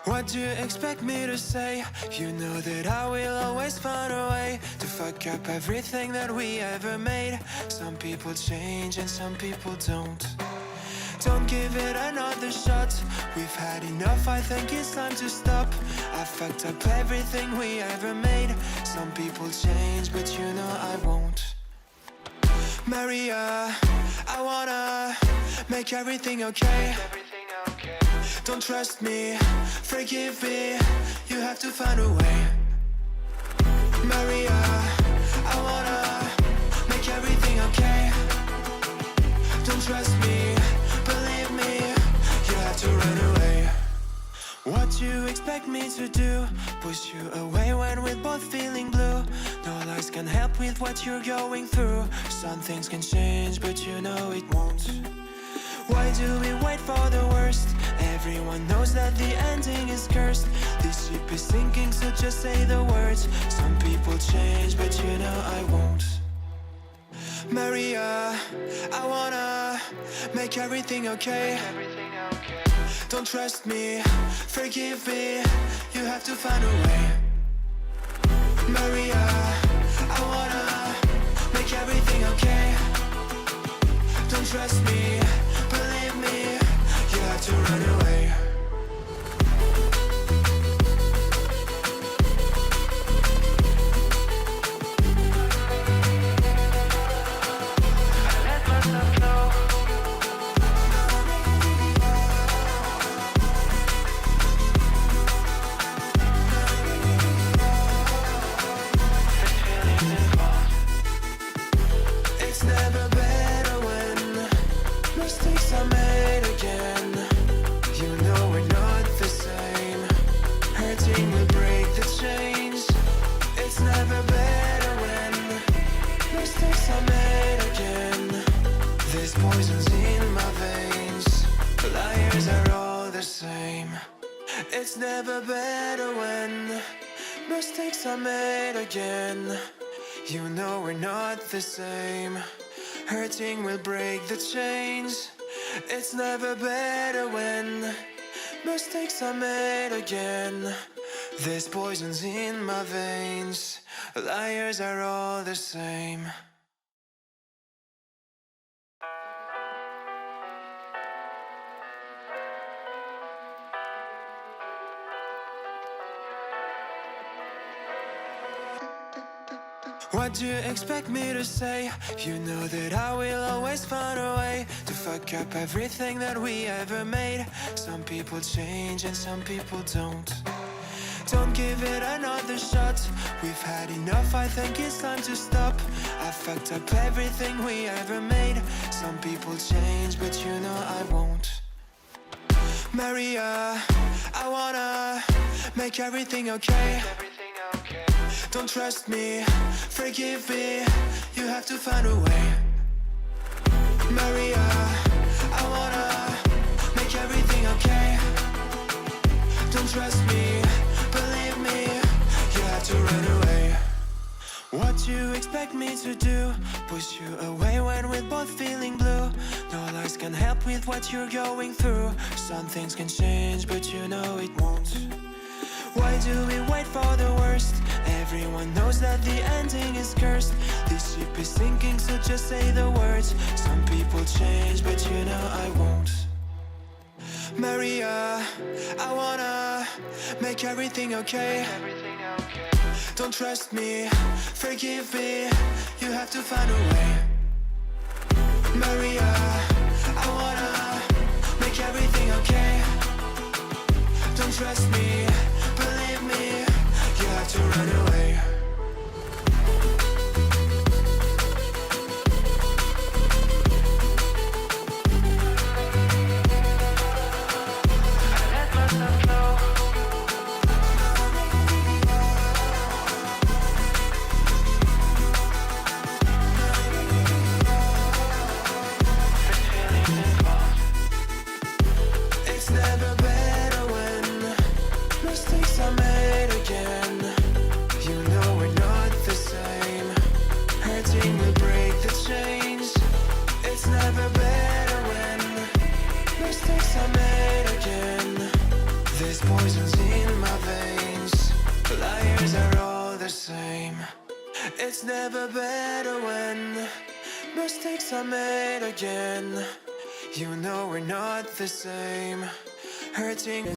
What do you expect me to say? You know that I will always find a way to fuck up everything that we ever made. Some people change and some people don't. Don't give it another shot. We've had enough, I think it's time to stop. I fucked up everything we ever made. Some people change, but you know I won't. Maria, I wanna make everything okay. Don't trust me, forgive me, you have to find a way. Maria, I wanna make everything okay. Don't trust me, believe me, you have to run away. What you expect me to do? Push you away when we're both feeling blue. No lies can help with what you're going through. Some things can change, but you know it won't. Why do we wait for the worst? Everyone knows that the ending is cursed. This ship is sinking, so just say the words. Some people change, but you know I won't. Maria, I wanna make everything okay. Don't trust me, forgive me, you have to find a way. Maria, I wanna make everything okay. Don't trust me, believe me, you have to run away. It's never better when mistakes are made again. You know we're not the same. Hurting will break the chains. It's never better when mistakes are made again. There's poisons in my veins. Liars are all the same. It's never better when mistakes are made again. You know we're not the same. Hurting will break the chains. It's never better when mistakes are made again. There's poisons in my veins. Liars are all the same. What do you expect me to say? You know that I will always find a way to fuck up everything that we ever made. Some people change and some people don't. Don't give it another shot. We've had enough, I think it's time to stop. I fucked up everything we ever made. Some people change, but you know I won't. Maria, I wanna make everything okay. Don't trust me, forgive me, you have to find a way. Maria, I wanna make everything okay. Don't trust me, believe me, you have to run away. What you expect me to do? Push you away when we're both feeling blue. No lies can help with what you're going through. Some things can change, but you know it won't. Why do we wait for the worst? Everyone knows that the ending is cursed. This ship is sinking, so just say the words. Some people change, but you know I won't. Maria, I wanna make everything okay. Don't trust me, forgive me, you have to find a way. Maria, I wanna make everything okay. Don't trust me, believe me, you have to run away. It's never better when mistakes are made again. It's never better when mistakes are made again. You know we're not the same. Hurting